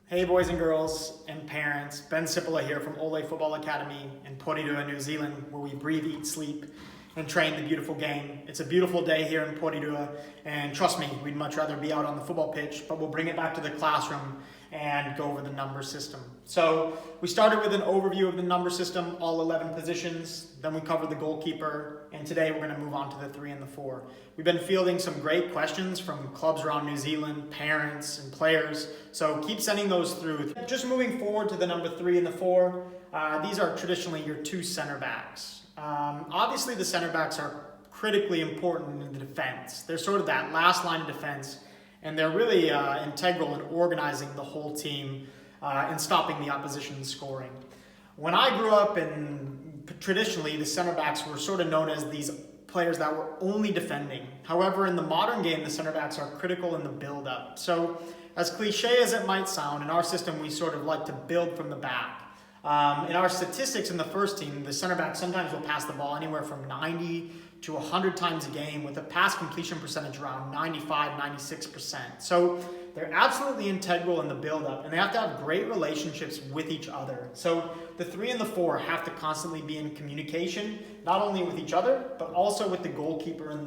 Hey boys and girls and parents, Ben Sipola here from Ole Football Academy in Porirua, New Zealand, where we breathe, eat, sleep, and train the beautiful game. It's a beautiful day here in Porirua, and trust me, we'd much rather be out on the football pitch, but we'll bring it back to the classroom and go over the number system. So we started with an overview of the number system, all 11 positions, then we covered the goalkeeper, and today we're going to move on to the 3 and the 4. We've been fielding some great questions from clubs around New Zealand, parents, and players, so keep sending those through. Just moving forward to the number 3 and the 4, these are traditionally your two center backs. Obviously the center backs are critically important in the defense. They're sort of that last line of defense, and they're really integral in organizing the whole team and stopping the opposition's scoring. When I grew up, traditionally the center backs were sort of known as these players that were only defending. However, in the modern game, the center backs are critical in the build-up. So as cliche as it might sound, in our system we sort of like to build from the back. In our statistics in the first team, the center back sometimes will pass the ball anywhere from 90 to 100 times a game with a pass completion percentage around 95-96%. So they're absolutely integral in the build-up, and they have to have great relationships with each other. So the 3 and the 4 have to constantly be in communication, not only with each other, but also with the goalkeeper in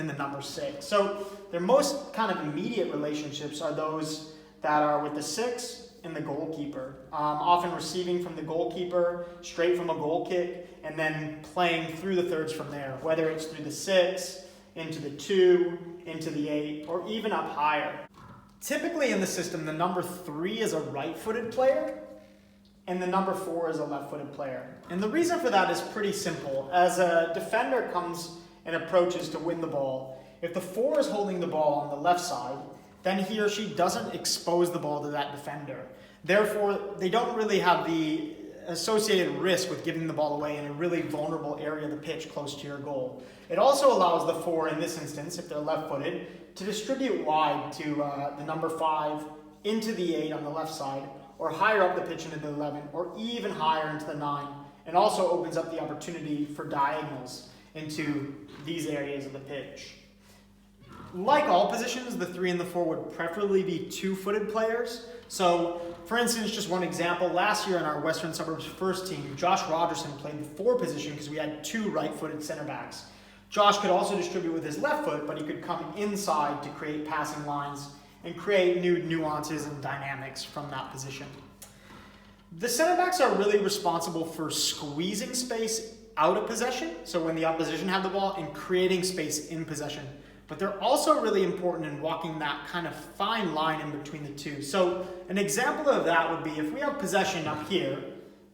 the number 6. So their most kind of immediate relationships are those that are with the 6 and the goalkeeper, often receiving from the goalkeeper straight from a goal kick and then playing through the thirds from there, whether it's through the 6, into the 2, into the 8, or even up higher. Typically in the system, the number 3 is a right-footed player and the number 4 is a left-footed player. And the reason for that is pretty simple. As a defender comes and approaches to win the ball, if the 4 is holding the ball on the left side, then he or she doesn't expose the ball to that defender. Therefore, they don't really have the associated risk with giving the ball away in a really vulnerable area of the pitch close to your goal. It also allows the 4, in this instance, if they're left-footed, to distribute wide to the number 5 into the 8 on the left side, or higher up the pitch into the 11, or even higher into the 9, and also opens up the opportunity for diagonals into these areas of the pitch. Like all positions, the 3 and the 4 would preferably be two-footed players. So, for instance, just one example, last year in our Western Suburbs first team, Josh Rogerson played the 4 position because we had 2 right-footed center backs. Josh could also distribute with his left foot, but he could come inside to create passing lines and create new nuances and dynamics from that position. The center backs are really responsible for squeezing space out of possession, so when the opposition have the ball, and creating space in possession. But they're also really important in walking that kind of fine line in between the two. So an example of that would be if we have possession up here,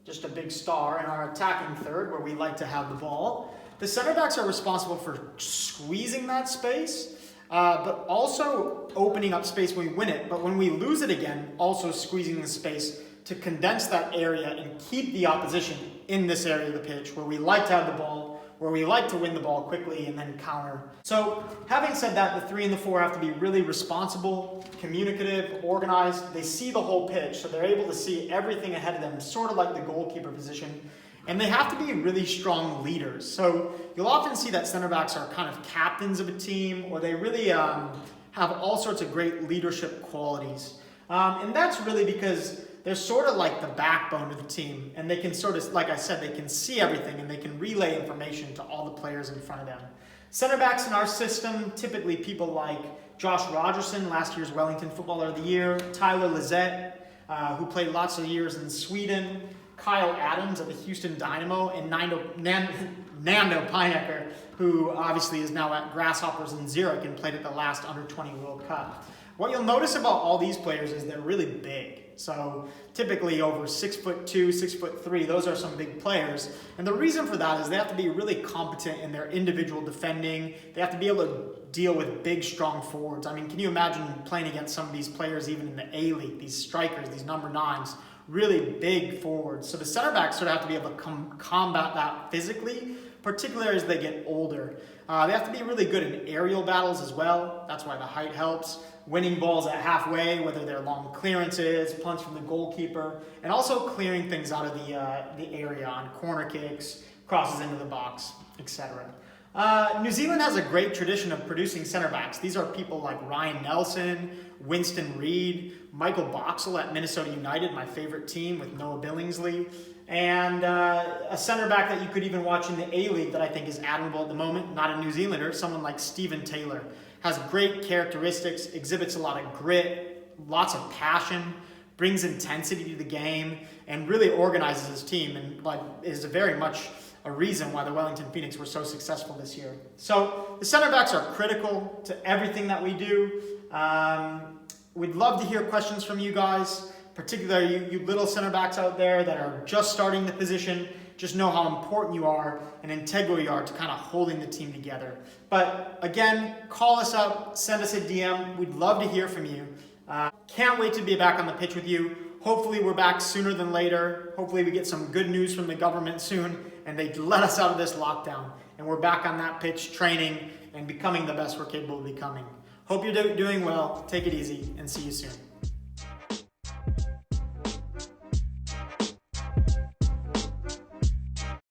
just a big star in our attacking third where we like to have the ball, the center backs are responsible for squeezing that space, but also opening up space when we win it. But when we lose it again, also squeezing the space to condense that area and keep the opposition in this area of the pitch where we like to have the ball, where we like to win the ball quickly and then counter. So having said that, the 3 and the 4 have to be really responsible, communicative, organized. They see the whole pitch, so they're able to see everything ahead of them, sort of like the goalkeeper position. And they have to be really strong leaders. So you'll often see that center backs are kind of captains of a team, or they really have all sorts of great leadership qualities. And that's really because they're sort of like the backbone of the team, and they can sort of, like I said, they can see everything and they can relay information to all the players in front of them. Center backs in our system, typically people like Josh Rogerson, last year's Wellington Footballer of the Year, Tyler Lizette, who played lots of years in Sweden, Kyle Adams of the Houston Dynamo, and Nando Pinecker, who obviously is now at Grasshoppers in Zurich and played at the last Under-20 World Cup. What you'll notice about all these players is they're really big. So typically over 6'2", 6'3", those are some big players. And the reason for that is they have to be really competent in their individual defending. They have to be able to deal with big, strong forwards. I mean, can you imagine playing against some of these players even in the A-League, these strikers, these number 9s, really big forwards. So the center backs sort of have to be able to combat that physically, particularly as they get older. They have to be really good in aerial battles as well. That's why the height helps. Winning balls at halfway, whether they're long clearances, punch from the goalkeeper, and also clearing things out of the area on corner kicks, crosses into the box, etc. New Zealand has a great tradition of producing center backs. These are people like Ryan Nelson, Winston Reid, Michael Boxall at Minnesota United, my favorite team with Noah Billingsley, and a center back that you could even watch in the A-League that I think is admirable at the moment, not a New Zealander, someone like Stephen Taylor. Has great characteristics, exhibits a lot of grit, lots of passion, brings intensity to the game, and really organizes his team, and is very much a reason why the Wellington Phoenix were so successful this year. So the center backs are critical to everything that we do. We'd love to hear questions from you guys, particularly you little center backs out there that are just starting the position. Just know how important you are and integral you are to kind of holding the team together. But again, call us up, send us a DM. We'd love to hear from you. Can't wait to be back on the pitch with you. Hopefully we're back sooner than later. Hopefully we get some good news from the government soon and they let us out of this lockdown. And we're back on that pitch training and becoming the best we're capable of becoming. Hope you're doing well. Take it easy and see you soon.